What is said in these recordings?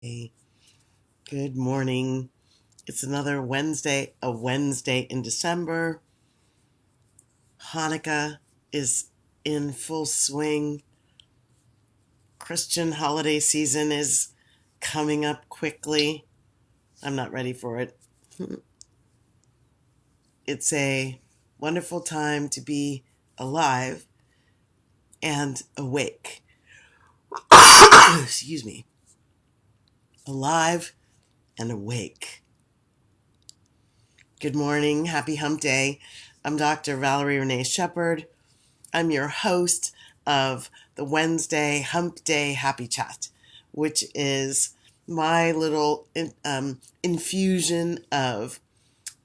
Hey, good morning. It's another Wednesday, a Wednesday in December. Hanukkah is in full swing. Christian holiday season is coming up quickly. I'm not ready for it. It's a wonderful time to be alive and awake. Excuse me. Alive and awake. Good morning. Happy Hump Day. I'm Dr. Valerie Renee Shepherd. I'm your host of the Wednesday Hump Day Happy Chat, which is my little infusion of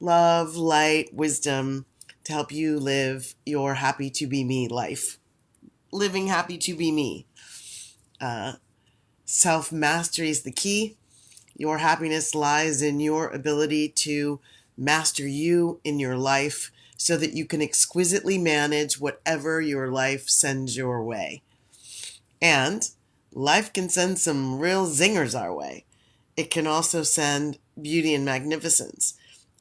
love, light, wisdom to help you live your happy to be me life. Living happy to be me. Self mastery is the key. Your happiness lies in your ability to master you in your life so that you can exquisitely manage whatever your life sends your way. And life can send some real zingers our way. It can also send beauty and magnificence.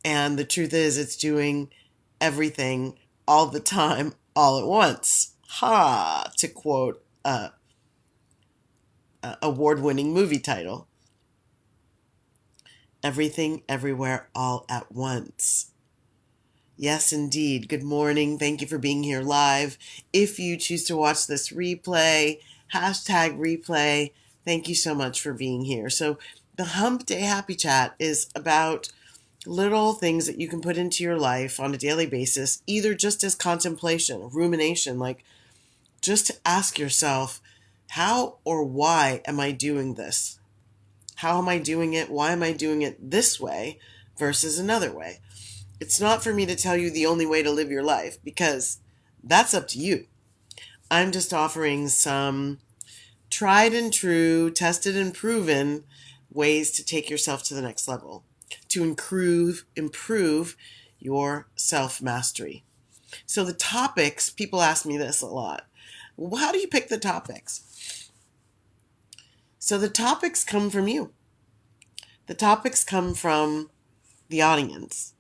And the truth is, it's doing everything all the time, all at once. Ha! To quote a award-winning movie title. Everything, everywhere, all at once. Yes, indeed. Good morning. Thank you for being here live. If you choose to watch this replay, #replay, thank you so much for being here. So, the Hump Day Happy Chat is about little things that you can put into your life on a daily basis, either just as contemplation, rumination, like just to ask yourself, how or why am I doing this? How am I doing it? Why am I doing it this way versus another way? It's not for me to tell you the only way to live your life because that's up to you. I'm just offering some tried and true, tested and proven ways to take yourself to the next level, to improve your self-mastery. So the topics, people ask me this a lot. Well, how do you pick the topics? So the topics come from you. The topics come from the audience.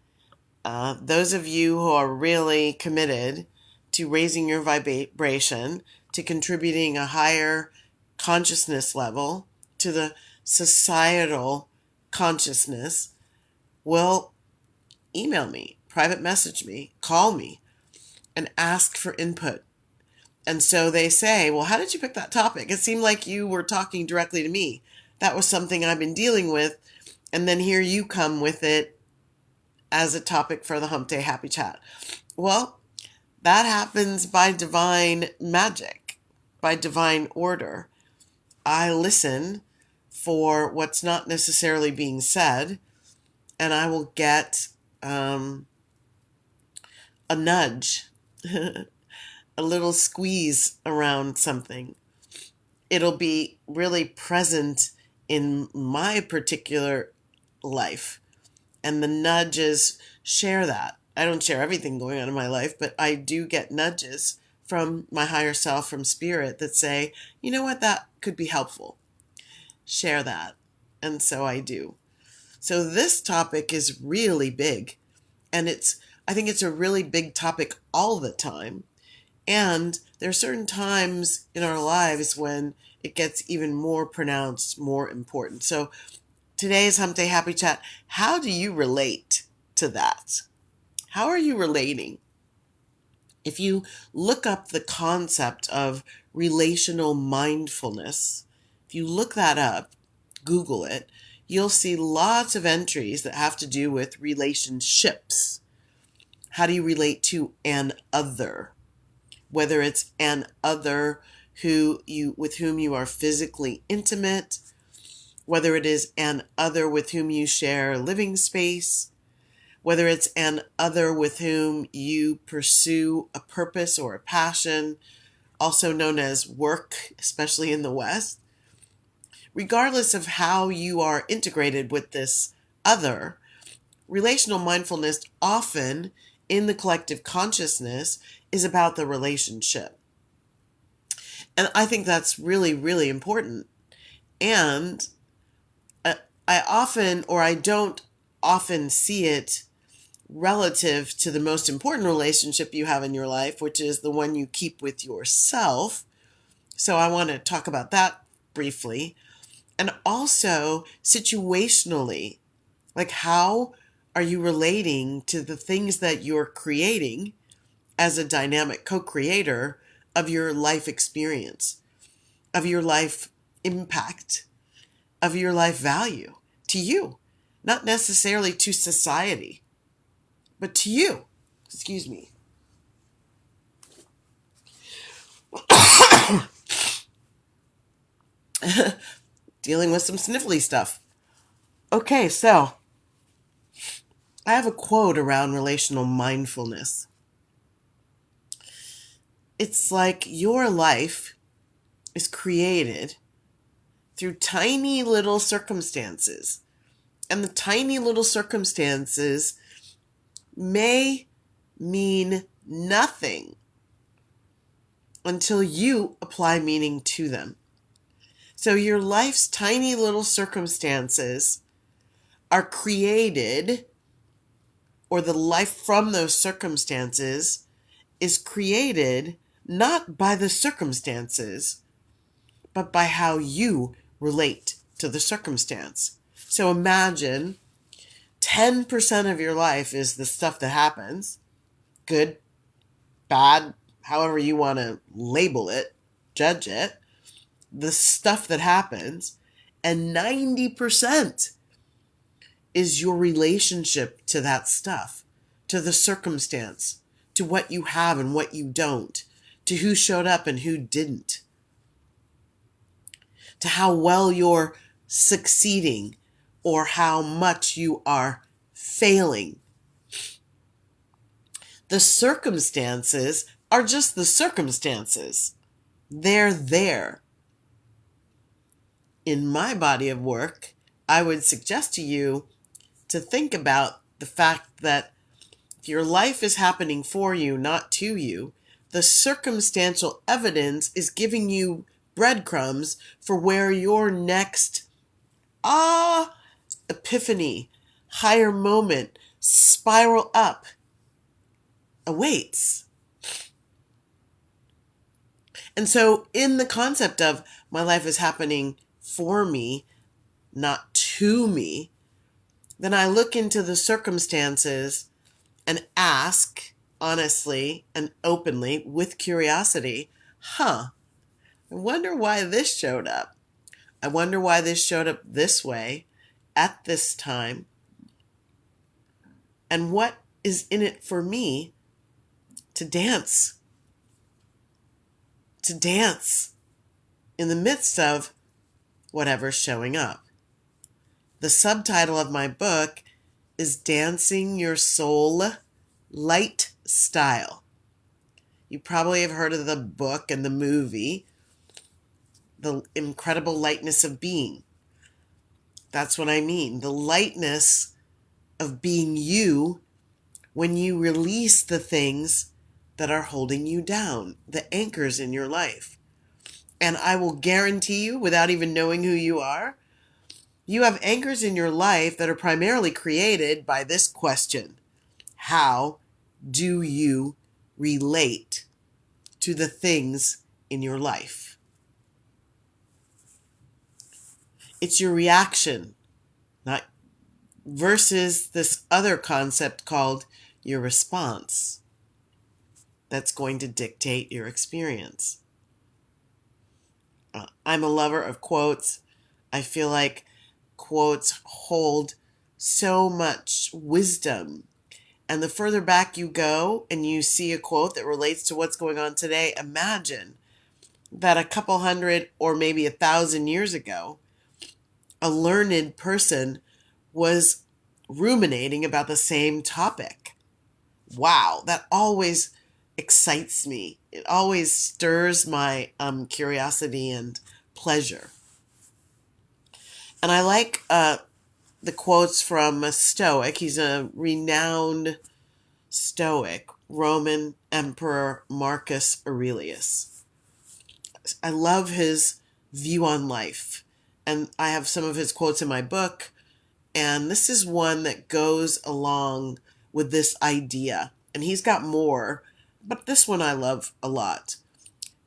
Those of you who are really committed to raising your vibration, to contributing a higher consciousness level to the societal consciousness, will email me, private message me, call me, and ask for input. And so they say, well, how did you pick that topic? It seemed like you were talking directly to me. That was something I've been dealing with. And then here you come with it as a topic for the Hump Day Happy Chat. Well, that happens by divine magic, by divine order. I listen for what's not necessarily being said, and I will get a nudge, a little squeeze around something. It'll be really present in my particular life. And the nudges share that. I don't share everything going on in my life, but I do get nudges from my higher self, from spirit, that say, you know what, that could be helpful. Share that. And so I do. So this topic is really big. And I think it's a really big topic all the time. And there are certain times in our lives when it gets even more pronounced, more important. So today's Hump Day Happy Chat, how do you relate to that? How are you relating? If you look up the concept of relational mindfulness, if you look that up, Google it, you'll see lots of entries that have to do with relationships. How do you relate to an other? Whether it's an other with whom you are physically intimate, whether it is an other with whom you share living space, whether it's an other with whom you pursue a purpose or a passion, also known as work, especially in the West. Regardless of how you are integrated with this other, relational mindfulness often in the collective consciousness is about the relationship. And I think that's really, really important. And I don't often see it relative to the most important relationship you have in your life, which is the one you keep with yourself. So I want to talk about that briefly. And also situationally, like how are you relating to the things that you're creating as a dynamic co-creator of your life experience, of your life impact, of your life value to you, not necessarily to society, but to you. Excuse me. Dealing with some sniffly stuff. Okay, so I have a quote around relational mindfulness. It's like your life is created through tiny little circumstances. And the tiny little circumstances may mean nothing until you apply meaning to them. So your life's tiny little circumstances are created, or the life from those circumstances is created not by the circumstances, but by how you relate to the circumstance. So imagine 10% of your life is the stuff that happens, good, bad, however you want to label it, judge it, the stuff that happens, and 90% is your relationship to that stuff, to the circumstance, to what you have and what you don't, to who showed up and who didn't, to how well you're succeeding or how much you are failing. The circumstances are just the circumstances. They're there. In my body of work, I would suggest to you to think about the fact that if your life is happening for you, not to you, the circumstantial evidence is giving you breadcrumbs for where your next epiphany, higher moment, spiral up awaits. And so, in the concept of my life is happening for me, not to me, then I look into the circumstances and ask honestly and openly with curiosity, I wonder why this showed up. I wonder why this showed up this way at this time. And what is in it for me to dance? To dance in the midst of whatever's showing up. The subtitle of my book is Dancing Your Soul Light Style. You probably have heard of the book and the movie, The Incredible Lightness of Being. That's what I mean. The lightness of being you when you release the things that are holding you down, the anchors in your life. And I will guarantee you, without even knowing who you are, you have anchors in your life that are primarily created by this question: how do you relate to the things in your life? It's your reaction, not versus this other concept called your response, that's going to dictate your experience. I'm a lover of quotes. I feel like quotes hold so much wisdom. And the further back you go and you see a quote that relates to what's going on today, imagine that a couple hundred or maybe 1,000 years ago, a learned person was ruminating about the same topic. Wow, that always excites me. It always stirs my curiosity and pleasure. And I like the quotes from a Stoic. He's a renowned Stoic, Roman Emperor Marcus Aurelius. I love his view on life. And I have some of his quotes in my book. And this is one that goes along with this idea. And he's got more, but this one I love a lot.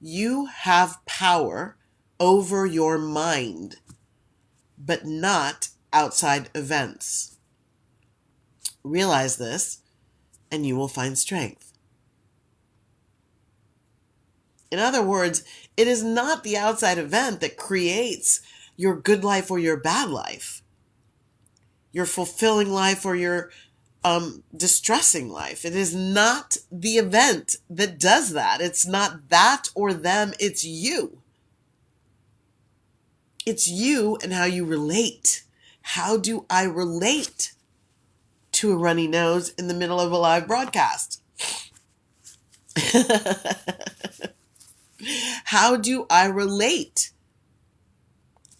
You have power over your mind, but not outside events. Realize this, and you will find strength. In other words, it is not the outside event that creates your good life or your bad life, your fulfilling life or your distressing life. It is not the event that does that. It's not that or them, it's you. It's you and how you relate. How do I relate to a runny nose in the middle of a live broadcast? How do I relate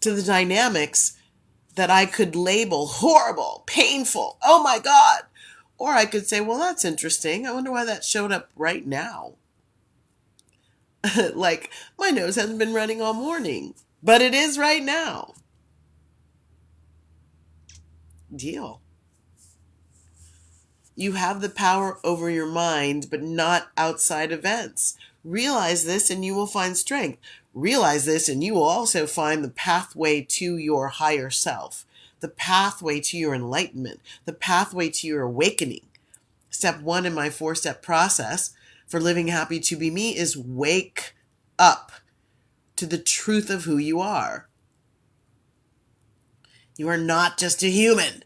to the dynamics that I could label horrible, painful, oh my God? Or I could say, well, that's interesting. I wonder why that showed up right now. Like, my nose hasn't been running all morning, but it is right now. Deal. You have the power over your mind, but not outside events. Realize this and you will find strength. Realize this and you will also find the pathway to your higher self, the pathway to your enlightenment, the pathway to your awakening. Step 1 in my 4-step process for living happy to be me is wake up to the truth of who you are. You are not just a human.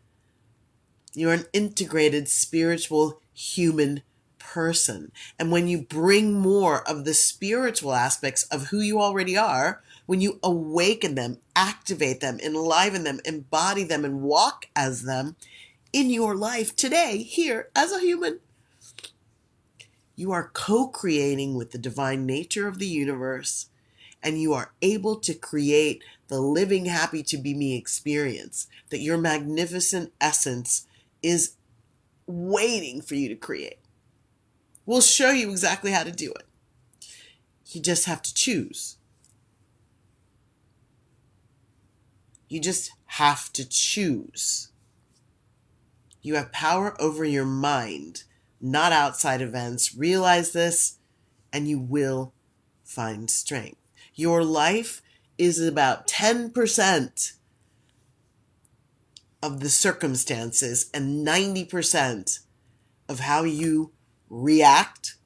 You're an integrated spiritual human person. And when you bring more of the spiritual aspects of who you already are, when you awaken them, activate them, enliven them, embody them, and walk as them in your life today, here as a human, you are co-creating with the divine nature of the universe, and you are able to create the living happy to be me experience that your magnificent essence is waiting for you to create. We'll show you exactly how to do it. You just have to choose. You just have to choose. You have power over your mind, not outside events. Realize this, and you will find strength. Your life is about 10% of the circumstances and 90% of how you react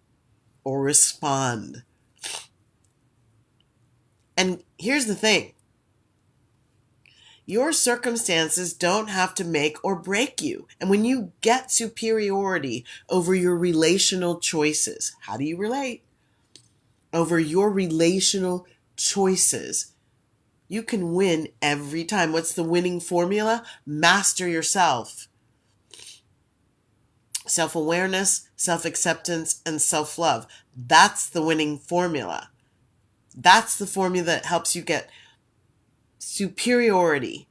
or respond. And here's the thing. Your circumstances don't have to make or break you. And when you get superiority over your relational choices, how do you relate? Over your relational choices, you can win every time. What's the winning formula? Master yourself. Self-awareness, self-acceptance, and self-love. That's the winning formula. That's the formula that helps you get superiority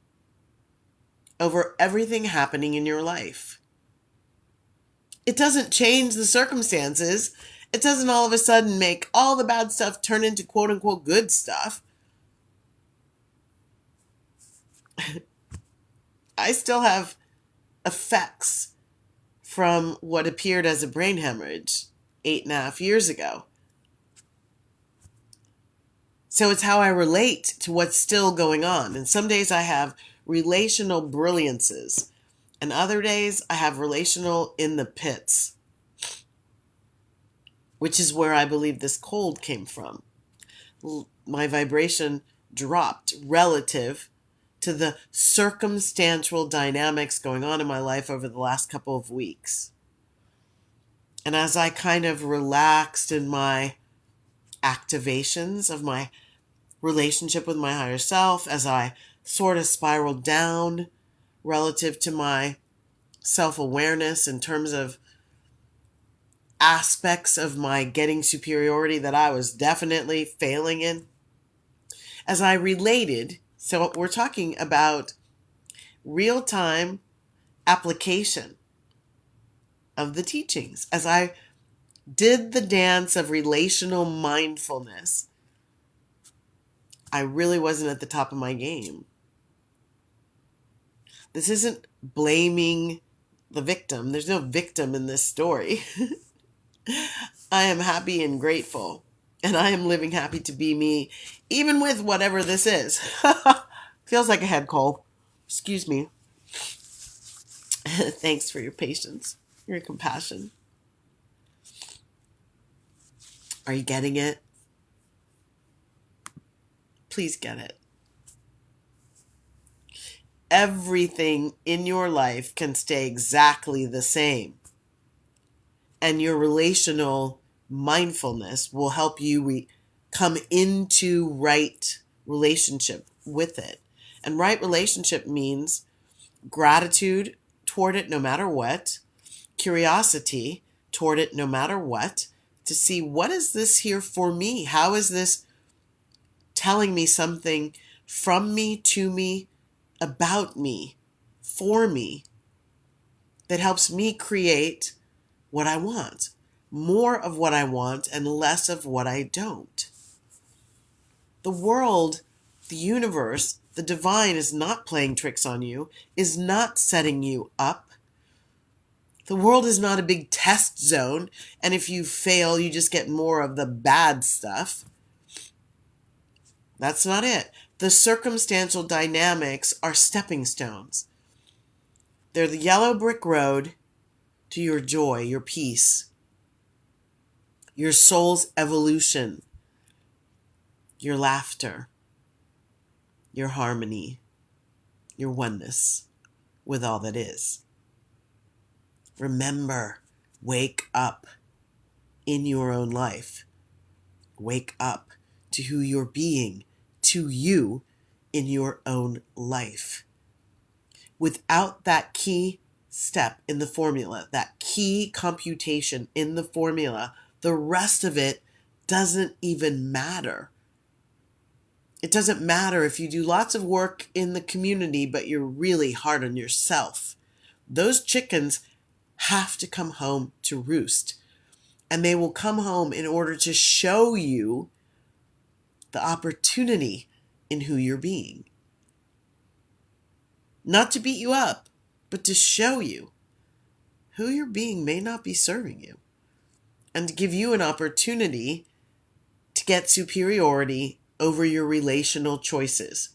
over everything happening in your life. It doesn't change the circumstances. It doesn't all of a sudden make all the bad stuff turn into quote unquote good stuff. I still have effects from what appeared as a brain hemorrhage 8.5 years ago. So it's how I relate to what's still going on. And some days I have relational brilliances, and other days I have relational in the pits, which is where I believe this cold came from. My vibration dropped relative to the circumstantial dynamics going on in my life over the last couple of weeks. And as I kind of relaxed in my activations of my relationship with my higher self, as I sort of spiraled down relative to my self-awareness in terms of aspects of my getting superiority that I was definitely failing in, as I related, so we're talking about real-time application of the teachings, as I did the dance of relational mindfulness, I really wasn't at the top of my game. This isn't blaming the victim. There's no victim in this story. I am happy and grateful, and I am living happy to be me, even with whatever this is. Feels like a head cold. Excuse me. Thanks for your patience, your compassion. Are you getting it? Please get it. Everything in your life can stay exactly the same. And your relational mindfulness will help you come into right relationship with it. And right relationship means gratitude toward it no matter what, curiosity toward it no matter what, to see what is this here for me? How is this telling me something from me, to me, about me, for me, that helps me create what I want, more of what I want and less of what I don't. The world, the universe, the divine is not playing tricks on you, is not setting you up. The world is not a big test zone, and if you fail, you just get more of the bad stuff. That's not it. The circumstantial dynamics are stepping stones. They're the yellow brick road to your joy, your peace, your soul's evolution, your laughter, your harmony, your oneness with all that is. Remember, wake up in your own life. Wake up to who you're being, to you in your own life. Without that key step in the formula, that key computation in the formula, the rest of it doesn't even matter. It doesn't matter if you do lots of work in the community, but you're really hard on yourself. Those chickens have to come home to roost. And they will come home in order to show you the opportunity in who you're being. Not to beat you up, but to show you who you're being may not be serving you. And to give you an opportunity to get superiority over your relational choices.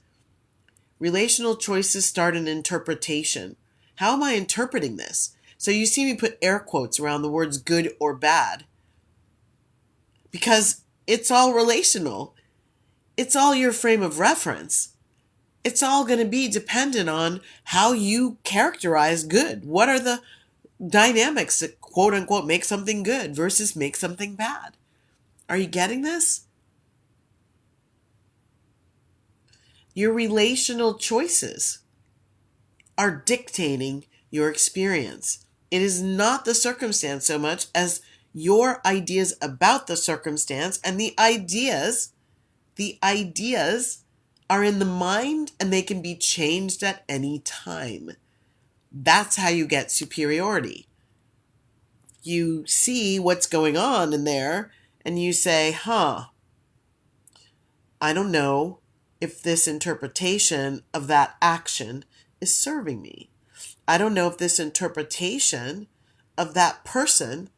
Relational choices start an interpretation. How am I interpreting this? So you see me put air quotes around the words good or bad. Because it's all relational. It's all your frame of reference. It's all going to be dependent on how you characterize good. What are the dynamics that quote unquote make something good versus make something bad? Are you getting this? Your relational choices are dictating your experience. It is not the circumstance so much as your ideas about the circumstance, and the ideas are in the mind and they can be changed at any time. That's how you get superiority. You see what's going on in there and you say, I don't know if this interpretation of that action is serving me. I don't know if this interpretation of that person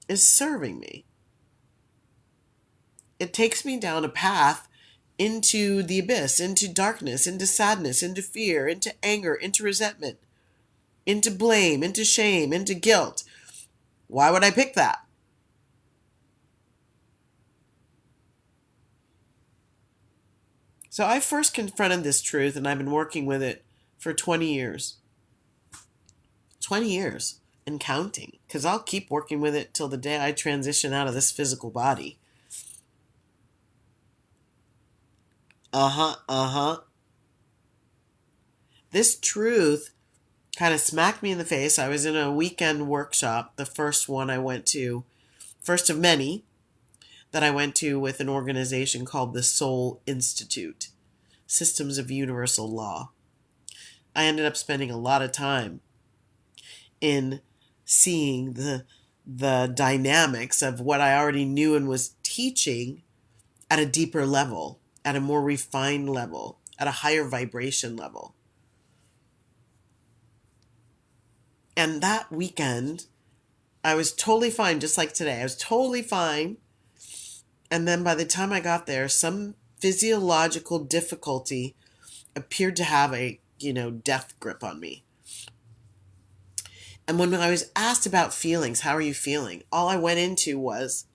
is serving me. It takes me down a path into the abyss, into darkness, into sadness, into fear, into anger, into resentment, into blame, into shame, into guilt. Why would I pick that? So I first confronted this truth, and I've been working with it for 20 years. 20 years and counting, because I'll keep working with it till the day I transition out of this physical body. This truth kind of smacked me in the face. I was in a weekend workshop, the first one I went to, first of many that I went to with an organization called the Soul Institute, Systems of Universal Law. I ended up spending a lot of time in seeing the dynamics of what I already knew and was teaching at a deeper level, at a more refined level, at a higher vibration level. And that weekend, I was totally fine, just like today. I was totally fine. And then by the time I got there, some physiological difficulty appeared to have a, death grip on me. And when I was asked about feelings, how are you feeling? All I went into was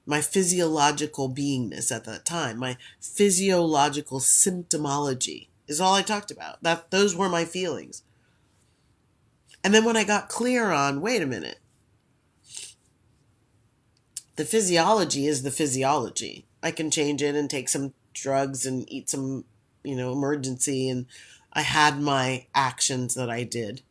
my physiological beingness at that time, my physiological symptomology is all I talked about. Those were my feelings. And then when I got clear on, wait a minute, the physiology is the physiology. I can change it and take some drugs and eat some, emergency. And I had my actions that I did.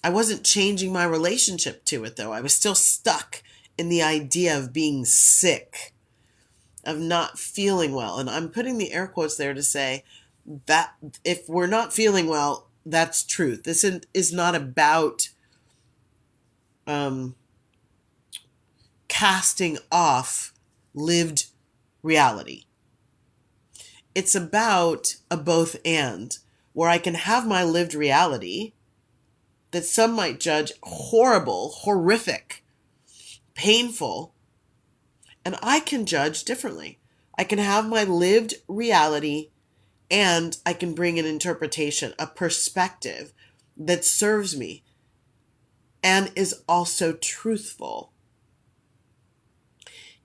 I wasn't changing my relationship to it, though. I was still stuck in the idea of being sick, of not feeling well. And I'm putting the air quotes there to say that if we're not feeling well, that's truth. This is not about casting off lived reality. It's about a both and, where I can have my lived reality that some might judge horrible, horrific, painful, and I can judge differently. I can have my lived reality and I can bring an interpretation, a perspective that serves me and is also truthful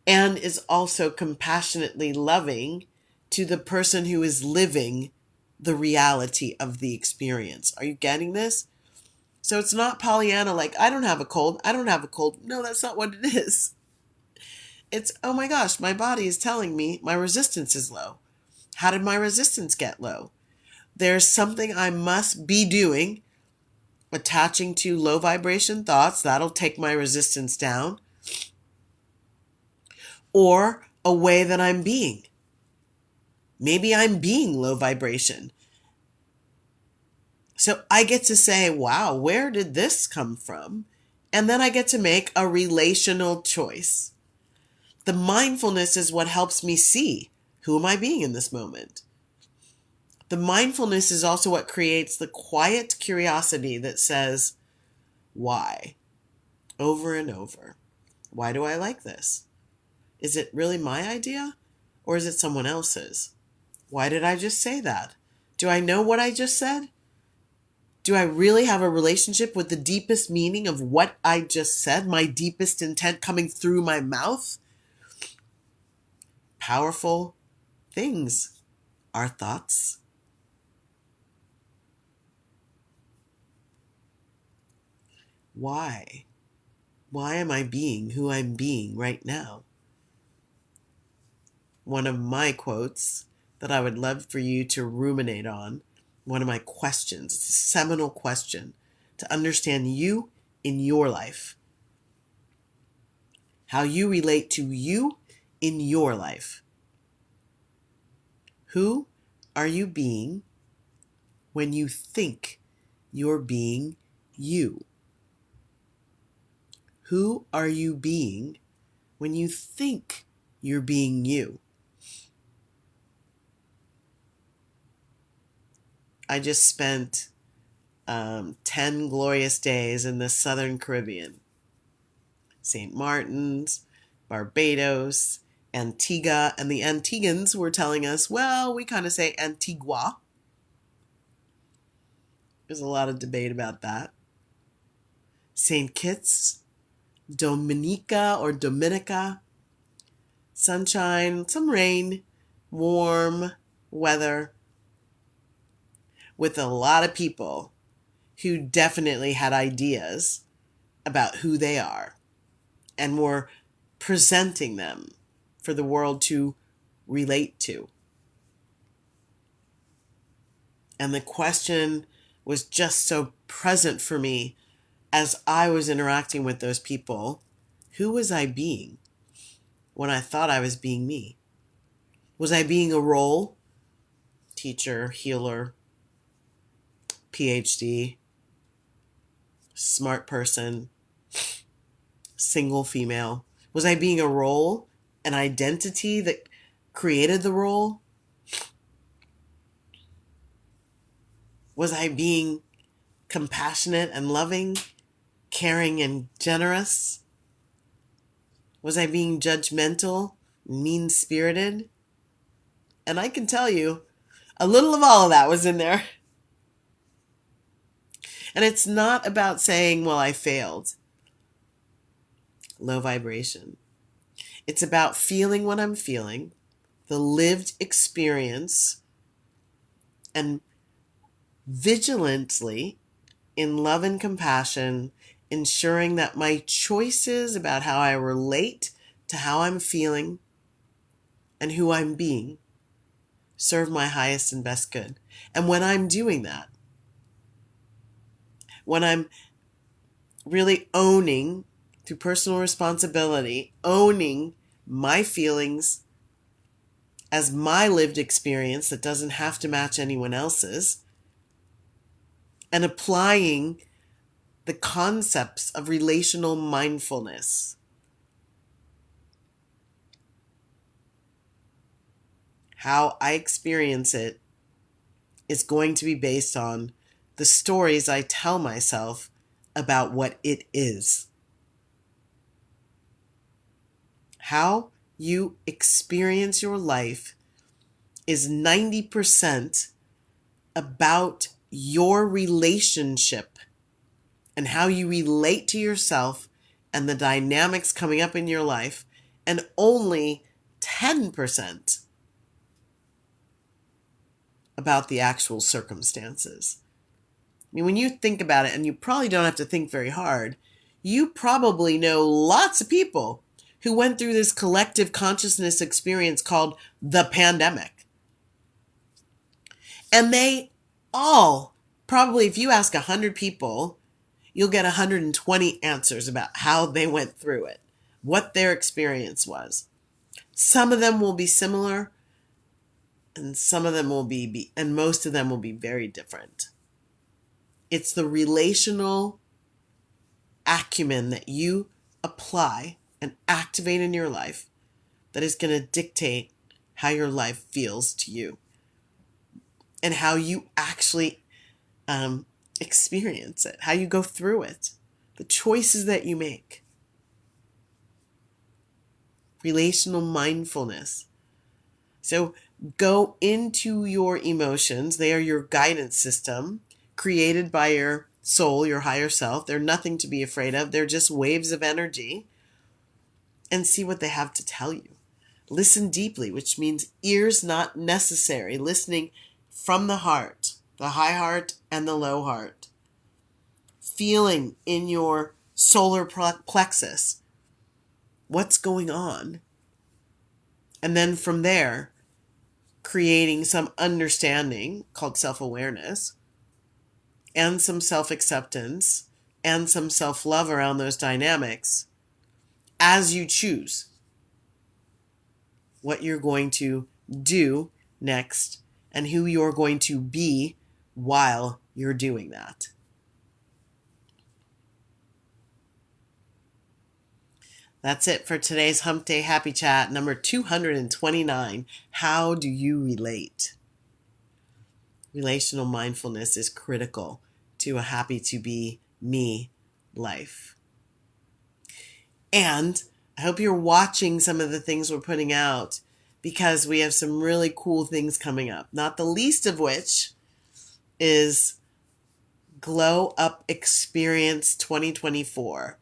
and is also compassionately loving to the person who is living the reality of the experience. Are you getting this? So it's not Pollyanna like, I don't have a cold. I don't have a cold. No, that's not what it is. It's, oh my gosh, my body is telling me my resistance is low. How did my resistance get low? There's something I must be doing, attaching to low vibration thoughts. That'll take my resistance down. Or a way that I'm being. Maybe I'm being low vibration. So I get to say, wow, where did this come from? And then I get to make a relational choice. The mindfulness is what helps me see, who am I being in this moment? The mindfulness is also what creates the quiet curiosity that says, why? Over and over. Why do I like this? Is it really my idea? Or is it someone else's? Why did I just say that? Do I know what I just said? Do I really have a relationship with the deepest meaning of what I just said? My deepest intent coming through my mouth? Powerful things are thoughts. Why? Why am I being who I'm being right now? One of my quotes that I would love for you to ruminate on, one of my questions, it's a seminal question to understand you in your life, how you relate to you in your life. Who are you being when you think you're being you? Who are you being when you think you're being you? I just spent 10 glorious days in the Southern Caribbean. St. Martin's, Barbados, Antigua, and the Antiguans were telling us, well, we kind of say Antigua. There's a lot of debate about that. St. Kitts, Dominica or Dominica, sunshine, some rain, warm weather, with a lot of people who definitely had ideas about who they are and were presenting them for the world to relate to. And the question was just so present for me as I was interacting with those people. Who was I being when I thought I was being me? Was I being a role? Teacher, healer, PhD, smart person, single female. Was I being a role, an identity that created the role? Was I being compassionate and loving, caring and generous? Was I being judgmental, mean-spirited? And I can tell you, a little of all of that was in there. And it's not about saying, well, I failed. Low vibration. It's about feeling what I'm feeling, the lived experience, and vigilantly, in love and compassion, ensuring that my choices about how I relate to how I'm feeling and who I'm being serve my highest and best good. And when I'm doing that, when I'm really owning, through personal responsibility, owning my feelings as my lived experience that doesn't have to match anyone else's, and applying the concepts of relational mindfulness, how I experience it is going to be based on the stories I tell myself about what it is. How you experience your life is 90% about your relationship and how you relate to yourself and the dynamics coming up in your life, and only 10% about the actual circumstances. I mean, when you think about it, and you probably don't have to think very hard, you probably know lots of people who went through this collective consciousness experience called the pandemic. And they all, probably if you ask 100 people, you'll get 120 answers about how they went through it, what their experience was. Some of them will be similar, and some of them will be and most of them will be very different. It's the relational acumen that you apply and activate in your life that is going to dictate how your life feels to you and how you actually experience it, how you go through it, the choices that you make. Relational mindfulness. So go into your emotions. They are your guidance system created by your soul, your higher self. They're nothing to be afraid of. They're just waves of energy. And see what they have to tell you. Listen deeply, which means ears not necessary. Listening from the heart, the high heart and the low heart. Feeling in your solar plexus what's going on. And then from there, creating some understanding called self-awareness and some self-acceptance and some self-love around those dynamics as you choose what you're going to do next and who you're going to be while you're doing that. That's it for today's Hump Day Happy Chat, number 229. How do you relate? Relational mindfulness is critical to a happy to be me life. And I hope you're watching some of the things we're putting out because we have some really cool things coming up. Not the least of which is Glow Up Experience 2024.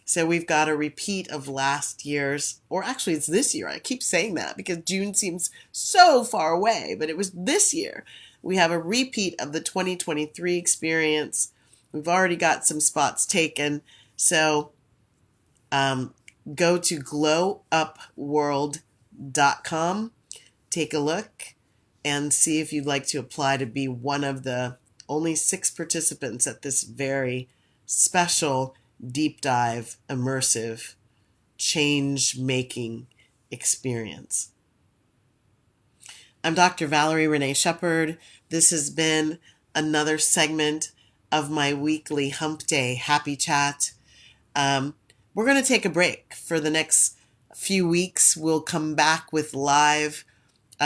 So we've got a repeat of last year's, or actually it's this year. I keep saying that because June seems so far away, but it was this year. We have a repeat of the 2023 experience. We've already got some spots taken. So go to glowupworld.com, take a look, and see if you'd like to apply to be one of the only 6 participants at this very special deep dive, immersive, change-making experience. I'm Dr. Valerie Renee Shepard. This has been another segment of my weekly Hump Day Happy Chat. We're going to take a break for the next few weeks. We'll come back with live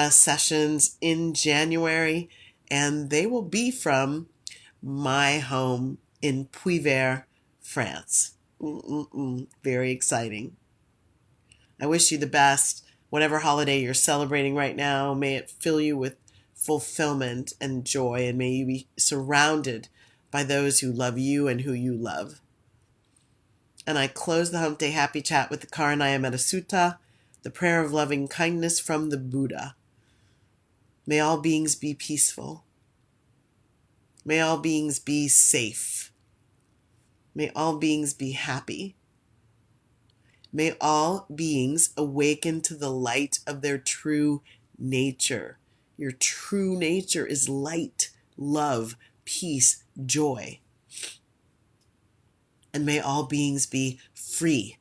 sessions in January, and they will be from my home in Puy-Vert, France. Very exciting. I wish you the best. Whatever holiday you're celebrating right now, may it fill you with fulfillment and joy, and may you be surrounded by those who love you and who you love. And I close the Hump Day Happy Chat with the Karanaya Metta Sutta, the prayer of loving kindness from the Buddha. May all beings be peaceful. May all beings be safe. May all beings be happy. May all beings awaken to the light of their true nature. Your true nature is light, love, peace, joy. And may all beings be free.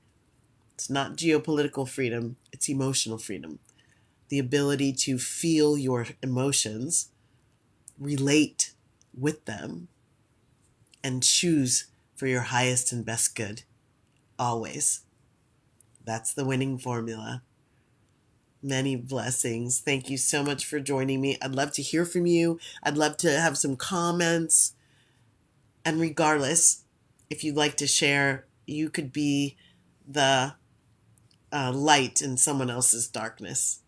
It's not geopolitical freedom, it's emotional freedom. The ability to feel your emotions, relate with them, and choose for your highest and best good. Always. That's the winning formula. Many blessings. Thank you so much for joining me. I'd love to hear from you. I'd love to have some comments. And regardless, if you'd like to share, you could be the light in someone else's darkness.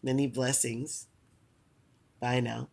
Many blessings. Bye now.